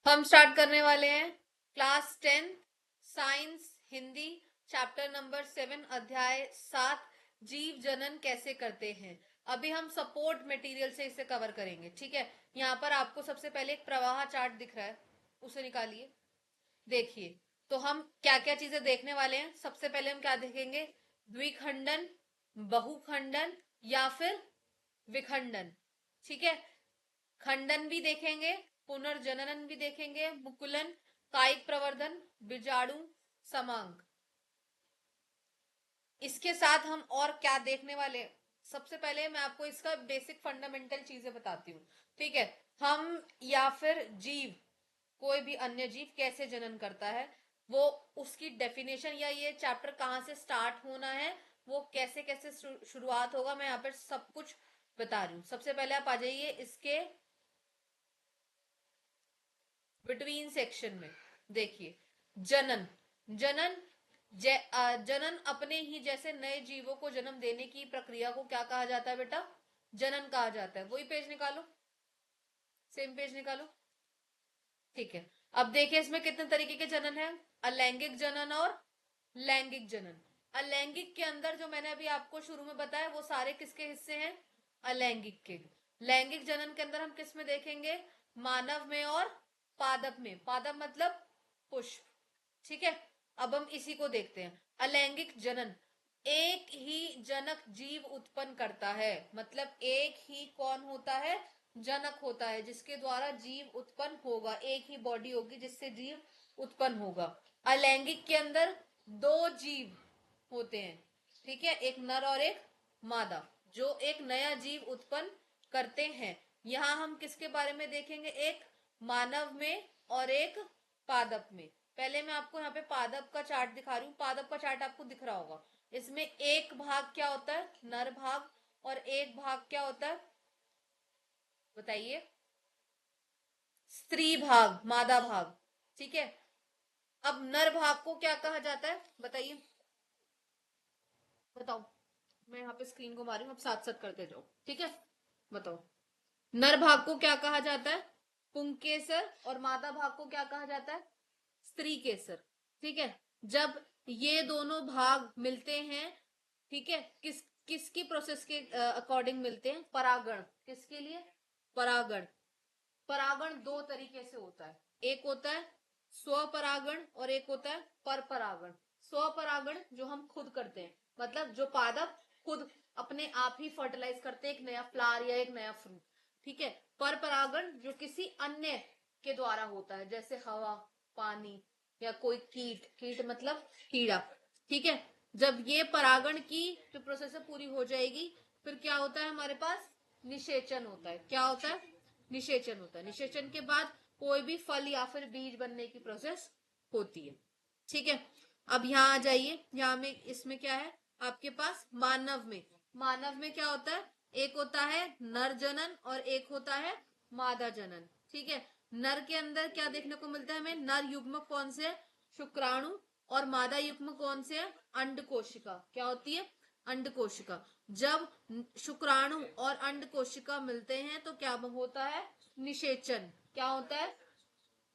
हम स्टार्ट करने वाले हैं class 10 science Hindi chapter number 7 अध्याय 7 जीव जनन कैसे करते हैं। अभी हम सपोर्ट मटेरियल से इसे कवर करेंगे। ठीक है, यहाँ पर आपको सबसे पहले एक प्रवाह चार्ट दिख रहा है, उसे निकालिए। देखिए, तो हम क्या क्या चीजें देखने वाले हैं। सबसे पहले हम क्या देखेंगे, द्विखंडन, बहुखंडन या फिर विखंडन। ठीक है, खंडन भी देखेंगे, पुनर्जनन भी देखेंगे, मुकुलन, कायिक प्रवर्धन, बीजाणु समांग। इसके साथ हम और क्या देखने वाले हैं? सबसे पहले मैं आपको इसका बेसिक फंडामेंटल चीजें बताती हूँ। ठीक है, हम या फिर जीव, कोई भी अन्य जीव कैसे जनन करता है, वो उसकी डेफिनेशन या ये चैप्टर कहाँ से स्टार्ट होना है, वो कैसे कैसे शुरुआत होगा, मैं यहाँ पर सब कुछ बता रही हूँ। सबसे पहले आप आ जाइए इसके बिटवीन सेक्शन में। देखिए, जनन, जनन जनन अपने ही जैसे नए जीवों को जन्म देने की प्रक्रिया को क्या कहा जाता है बेटा, जनन कहा जाता है। वही पेज निकालो, सेम पेज निकालो। ठीक है, अब देखिए इसमें कितने तरीके के जनन है, अलैंगिक जनन और लैंगिक जनन। अलैंगिक के अंदर जो मैंने अभी आपको शुरू में बताया वो सारे किसके हिस्से हैं, अलैंगिक के। लैंगिक जनन के अंदर हम किस में देखेंगे, मानव में और पादप में। पादप मतलब पुष्प। ठीक है, अब हम इसी को देखते हैं। अलैंगिक जनन, एक ही जनक जीव उत्पन्न करता है, मतलब एक ही कौन होता है, जनक होता है, जिसके द्वारा जीव उत्पन्न होगा। एक ही बॉडी होगी जिससे जीव उत्पन्न होगा। अलैंगिक के अंदर दो जीव होते हैं। ठीक है, एक नर और एक मादा, जो एक नया जीव उत्पन्न करते हैं। यहां हम किसके बारे में देखेंगे, एक मानव में और एक पादप में। पहले मैं आपको यहाँ पे पादप का चार्ट दिखा रही हूँ। पादप का चार्ट आपको दिख रहा होगा। इसमें एक भाग क्या होता है, नर भाग, और एक भाग क्या होता है, बताइए, स्त्री भाग, मादा भाग। ठीक है, अब नर भाग को क्या कहा जाता है, बताइए, बताओ। मैं यहाँ पे स्क्रीन को मारी हूँ, अब साथ साथ करते जाओ। ठीक है, बताओ। नर भाग को क्या कहा जाता है, पुंकेसर, और मादा भाग को क्या कहा जाता है, स्त्री केसर। ठीक है, जब ये दोनों भाग मिलते हैं, ठीक है, किसकी प्रोसेस के अकॉर्डिंग मिलते हैं, परागण। किसके लिए, परागण। परागण दो तरीके से होता है, एक होता है स्वपरागण और एक होता है पर परागण। स्वपरागण जो हम खुद करते हैं, मतलब जो पादप खुद अपने आप ही फर्टिलाइज करते हैं एक नया फ्लावर या एक नया फ्रूट। ठीक है, पर परागण जो किसी अन्य के द्वारा होता है, जैसे हवा, पानी, या कोई कीट, कीट मतलब कीड़ा। ठीक है, जब ये परागण की जो प्रोसेस है पूरी हो जाएगी, फिर क्या होता है, हमारे पास निषेचन होता है। क्या होता है, निषेचन होता है। निषेचन के बाद कोई भी फल या फिर बीज बनने की प्रोसेस होती है। ठीक है, अब यहाँ आ जाइए, यहाँ में इसमें क्या है आपके पास, मानव में। मानव में क्या होता है, एक होता है नर जनन और एक होता है मादा जनन। ठीक है, नर के अंदर क्या देखने को मिलता है हमें, नर युग्मक कौन से है, शुक्राणु, और मादा युग्मक कौन से है, अंड कोशिका। क्या होती है, अंड कोशिका। जब शुक्राणु और अंड कोशिका मिलते हैं तो क्या होता है, निषेचन। क्या होता है,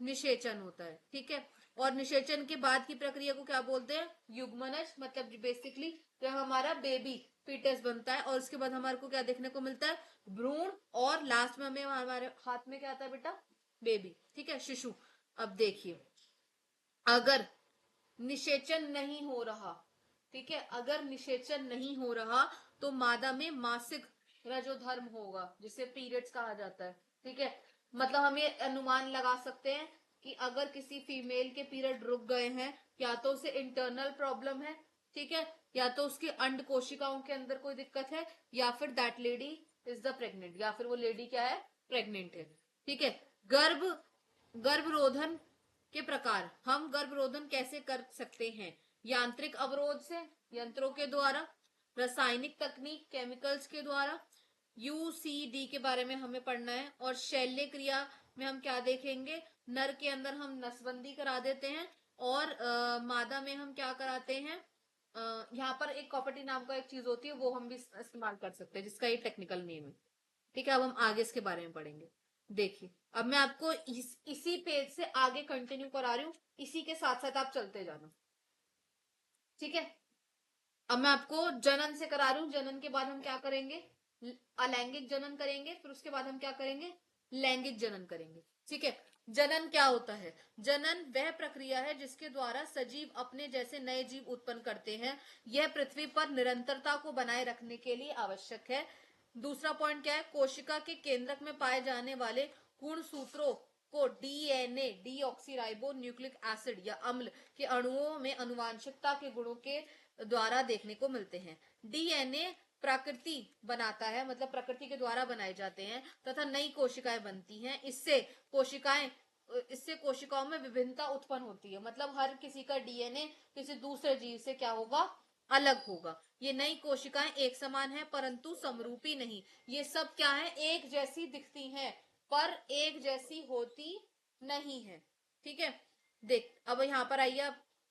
निषेचन होता है। ठीक है, और निषेचन के बाद की प्रक्रिया को क्या बोलते हैं, युग्मनज, मतलब बेसिकली जब हमारा बेबी फीटस बनता है, और उसके बाद हमारे को क्या देखने को मिलता है, भ्रूण, और लास्ट में हमें हमारे हाथ में क्या आता है बेटा, बेबी। ठीक है, शिशु। अब देखिए, अगर निषेचन नहीं हो रहा, ठीक है, अगर निषेचन नहीं हो रहा तो मादा में मासिक रजोधर्म होगा, जिसे पीरियड्स कहा जाता है। ठीक है, मतलब हम ये अनुमान लगा सकते हैं कि अगर किसी फीमेल के पीरियड रुक गए हैं, या तो उसे इंटरनल प्रॉब्लम है, ठीक है, या तो उसके अंड कोशिकाओं के अंदर कोई दिक्कत है, या फिर that lady is the pregnant, या फिर वो लेडी क्या है, प्रेग्नेंट है। ठीक है, गर्भ गर्भरोधन के प्रकार, हम गर्भरोधन कैसे कर सकते हैं, यांत्रिक अवरोध से, यंत्रों के द्वारा, रासायनिक तकनीक, केमिकल्स के द्वारा, यूसीडी के बारे में हमें पढ़ना है। और शैल्य क्रिया में हम क्या देखेंगे, नर के अंदर हम नसबंदी करा देते हैं, और मादा में हम क्या कराते हैं, यहाँ पर एक कॉपर्टी नाम का एक चीज होती है, वो हम भी इस्तेमाल कर सकते हैं, जिसका ये टेक्निकल नेम है। ठीक है, अब हम आगे इसके बारे में पढ़ेंगे। देखिए अब मैं आपको इसी पेज से आगे कंटिन्यू करा रही हूँ, इसी के साथ साथ आप चलते जाना, ठीक है। अब मैं आपको जनन से करा रही हूँ, जनन के बाद हम क्या करेंगे, अलैंगिक जनन करेंगे, फिर उसके बाद हम क्या करेंगे, लैंगिक जनन करेंगे, ठीक है। जनन क्या होता है, जनन वह प्रक्रिया है जिसके द्वारा सजीव अपने जैसे नए जीव उत्पन्न करते हैं। यह पृथ्वी पर निरंतरता को बनाए रखने के लिए आवश्यक है। दूसरा पॉइंट क्या है, कोशिका के केंद्रक में पाए जाने वाले गुणसूत्रों को डीएनए डीऑक्सीराइबो न्यूक्लिक एसिड या अम्ल के अणुओं में अनुवांशिकता के गुणों के द्वारा देखने को मिलते हैं। डीएनए प्रकृति बनाता है, मतलब प्रकृति के द्वारा बनाए जाते हैं तथा नई कोशिकाएं बनती हैं। इससे कोशिकाओं में विभिन्नता उत्पन्न होती है, मतलब हर किसी का डीएनए किसी दूसरे जीव से क्या होगा, अलग होगा। ये नई कोशिकाएं एक समान है परंतु समरूपी नहीं। ये सब क्या है, एक जैसी दिखती हैं पर एक जैसी होती नहीं है, ठीक है। देख अब यहाँ पर आइए,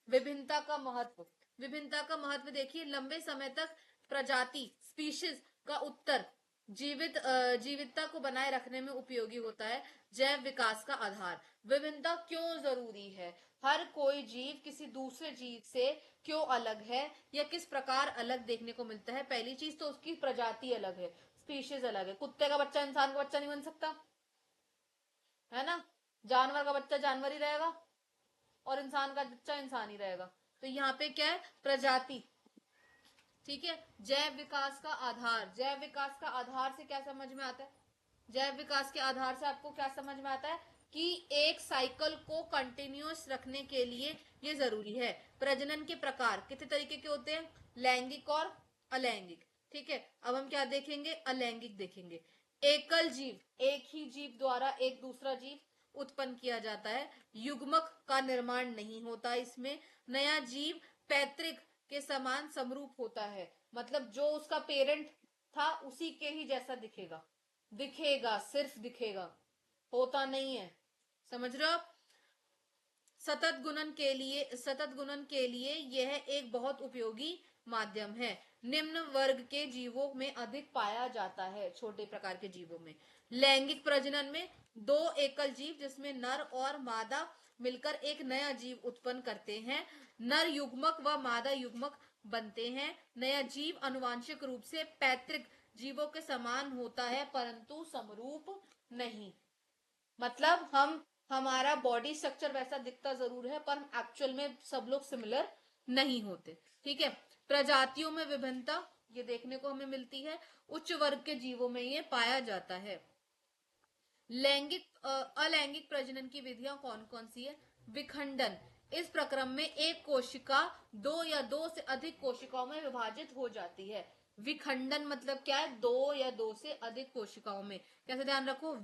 विभिन्नता का महत्व। विभिन्नता का महत्व देखिए, लंबे समय तक प्रजाति स्पीशीज का उत्तर जीवितता को बनाए रखने में उपयोगी होता है। जैव विकास का आधार, विभिन्नता क्यों जरूरी है, हर कोई जीव किसी दूसरे जीव से क्यों अलग है या किस प्रकार अलग देखने को मिलता है। पहली चीज तो उसकी प्रजाति अलग है, स्पीशीज अलग है। कुत्ते का बच्चा इंसान का बच्चा नहीं बन सकता, है ना। जानवर का बच्चा जानवर ही रहेगा और इंसान का बच्चा इंसान ही रहेगा। तो यहाँ पे क्या है, प्रजाति, ठीक है। जैव विकास का आधार, जैव विकास का आधार से क्या समझ में आता है, जैव विकास के आधार से आपको क्या समझ में आता है कि एक साइकिल को कंटिन्यूअस रखने के लिए ये जरूरी है। प्रजनन के प्रकार कितने तरीके के होते हैं, लैंगिक और अलैंगिक, ठीक है। अब हम क्या देखेंगे, अलैंगिक देखेंगे। एकल जीव, एक ही जीव द्वारा एक दूसरा जीव उत्पन्न किया जाता है, युग्मक का निर्माण नहीं होता इसमें। नया जीव पैतृक के समान समरूप होता है, मतलब जो उसका पेरेंट था उसी के ही जैसा दिखेगा, दिखेगा सिर्फ दिखेगा, होता नहीं है, समझ रहे हो आप। सतत गुणन के लिए यह एक बहुत उपयोगी माध्यम है। निम्न वर्ग के जीवों में अधिक पाया जाता है, छोटे प्रकार के जीवों में। लैंगिक प्रजनन में दो एकल जीव जिसमें नर और मादा मिलकर एक नया जीव उत्पन्न करते हैं, नर युग्मक व मादा युग्मक बनते हैं। नया जीव अनुवांशिक रूप से पैतृक जीवों के समान होता है परंतु समरूप नहीं, मतलब हमारा बॉडी स्ट्रक्चर वैसा दिखता जरूर है पर एक्चुअल में सब लोग सिमिलर नहीं होते, ठीक है। प्रजातियों में विभिन्नता ये देखने को हमें मिलती है, उच्च वर्ग के जीवों में ये पाया जाता है। अलैंगिक प्रजनन की विधियां कौन कौन सी है, विखंडन। इस प्रक्रम में एक कोशिका दो या दो से अधिक कोशिकाओं में विभाजित हो जाती है। विखंडन मतलब क्या है, दो या दो से अधिक कोशिकाओं में, कैसे ध्यान रखो,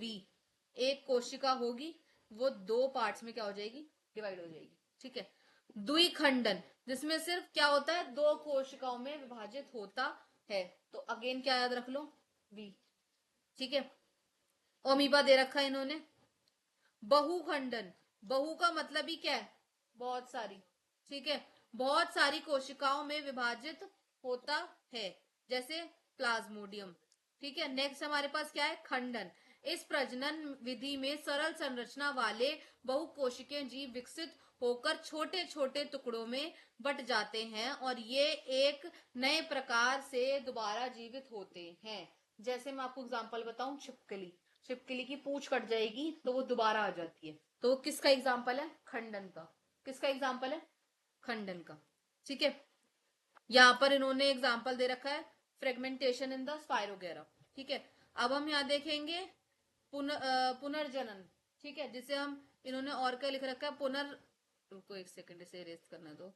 एक कोशिका होगी वो दो पार्ट्स में क्या हो जाएगी, डिवाइड हो जाएगी, ठीक है। द्विखंडन जिसमें सिर्फ क्या होता है, दो कोशिकाओं में विभाजित होता है, तो अगेन क्या याद रख लो, वी, ठीक है। अमीबा दे रखा है इन्होंने। बहुखंडन, बहु का मतलब ही क्या है, बहुत सारी, ठीक है, बहुत सारी कोशिकाओं में विभाजित होता है, जैसे प्लाज्मोडियम, ठीक है। नेक्स्ट हमारे पास क्या है, खंडन। इस प्रजनन विधि में सरल संरचना वाले बहुकोशिकीय जीव विकसित होकर छोटे छोटे टुकड़ों में बट जाते हैं और ये एक नए प्रकार से दोबारा जीवित होते हैं। जैसे मैं आपको एग्जांपल बताऊं, छिपकली, छिपकली की पूंछ कट जाएगी तो वो दोबारा आ जाती है, तो किसका एग्जाम्पल है, खंडन का, किसका एग्जाम्पल है, खंडन का, ठीक है। यहां पर इन्होंने एग्जाम्पल दे रखा है फ्रेगमेंटेशन इन द स्पायरोगेरा, ठीक है। अब हम यहाँ देखेंगे पुनर्जनन, ठीक है, जिसे हम इन्होंने और क्या लिख रखा है, रुको एक सेकंड इसे इरेज करना दो।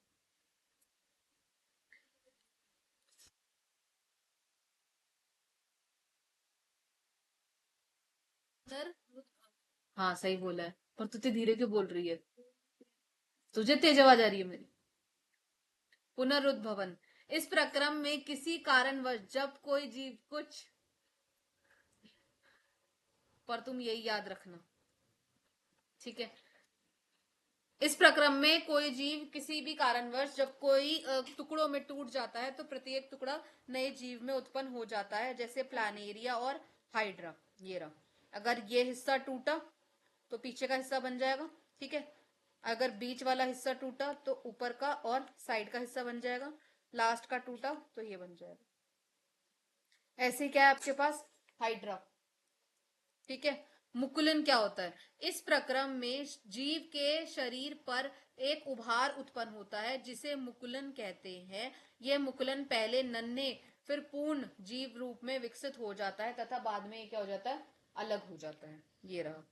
हाँ सही बोला है, पर तू इतनी धीरे क्यों बोल रही है, तुझे तेज आवाज आ रही है मेरी। पुनरुद्भवन, इस प्रक्रम में किसी कारणवश जब कोई जीव कुछ, पर तुम यही याद रखना, ठीक है। इस प्रक्रम में कोई जीव किसी भी कारणवश जब कोई टुकड़ों में टूट जाता है तो प्रत्येक टुकड़ा नए जीव में उत्पन्न हो जाता है, जैसे प्लानेरिया और हाइड्रा, ये रहा। अगर ये हिस्सा टूटा तो पीछे का हिस्सा बन जाएगा, ठीक है। अगर बीच वाला हिस्सा टूटा तो ऊपर का और साइड का हिस्सा बन जाएगा, लास्ट का टूटा तो ये बन जाएगा। ऐसे क्या है आपके पास, हाइड्रा, ठीक है। मुकुलन क्या होता है, इस प्रक्रम में जीव के शरीर पर एक उभार उत्पन्न होता है जिसे मुकुलन कहते हैं। यह मुकुलन पहले नन्हे फिर पूर्ण जीव रूप में विकसित हो जाता है तथा बाद में क्या हो जाता है, अलग हो जाता है। ये रहा,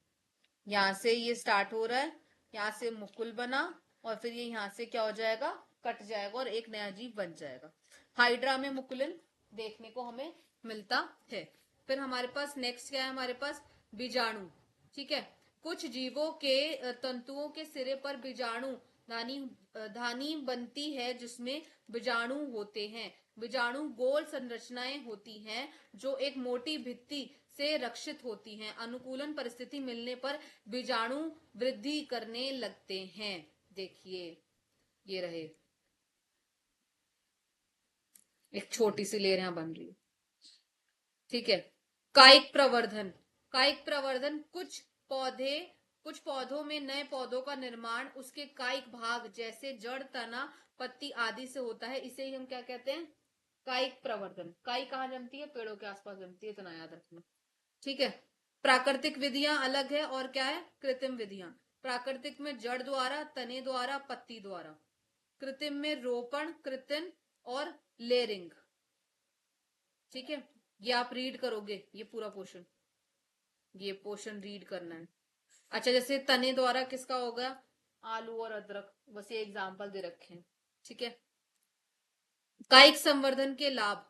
यहां से ये स्टार्ट हो रहा है, यहां से मुकुल बना और फिर ये यहां से क्या हो जाएगा, कट जाएगा और एक नया जीव बन जाएगा। हाइड्रा में मुकुलन देखने को हमें मिलता है। फिर हमारे पास नेक्स्ट क्या है, हमारे पास बीजाणु, ठीक है। कुछ जीवों के तंतुओं के सिरे पर बीजाणु धानी बनती है जिसमें बीजाणु होते हैं। बीजाणु गोल संरचनाएं होती हैं जो एक मोटी भित्ति से रक्षित होती हैं। अनुकूलन परिस्थिति मिलने पर बीजाणु वृद्धि करने लगते हैं। देखिए ये रहे, एक छोटी सी लेयर यहां बन रही है, ठीक है। कायिक प्रवर्धन, कायिक प्रवर्धन कुछ पौधों में नए पौधों का निर्माण उसके कायिक भाग जैसे जड़, तना, पत्ती आदि से होता है। इसे ही हम क्या कहते हैं, कायिक प्रवर्धन। काई कहाँ जमती है, पेड़ों के आसपास जमती है, इतना याद रखना, ठीक है। प्राकृतिक विधियां अलग है और क्या है, कृत्रिम विधियां। प्राकृतिक में जड़ द्वारा, तने द्वारा, पत्ती द्वारा। कृत्रिम में रोपण, कृत्रिम और लेयरिंग, ठीक है। ये आप रीड करोगे, ये पूरा पोर्शन, ये पोर्शन रीड करना है। अच्छा, जैसे तने द्वारा किसका होगा, आलू और अदरक, बस ये एग्जाम्पल दे रखे हैं, ठीक है। कायिक संवर्धन के लाभ,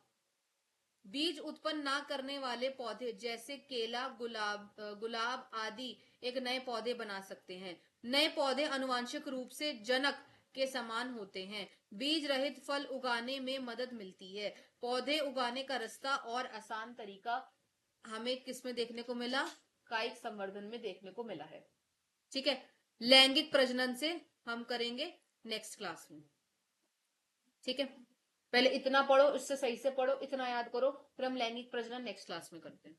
बीज उत्पन्न ना करने वाले पौधे जैसे केला, गुलाब आदि एक नए पौधे बना सकते हैं। नए पौधे आनुवांशिक रूप से जनक के समान होते हैं। बीज रहित फल उगाने में मदद मिलती है। पौधे उगाने का रास्ता और आसान तरीका हमें किसमें देखने को मिला, कायिक संवर्धन में देखने को मिला है, ठीक है। लैंगिक प्रजनन से हम करेंगे नेक्स्ट क्लास में, ठीक है। पहले इतना पढ़ो, इससे सही से पढ़ो, इतना याद करो, फिर हम लैंगिक प्रजनन नेक्स्ट क्लास में करते हैं।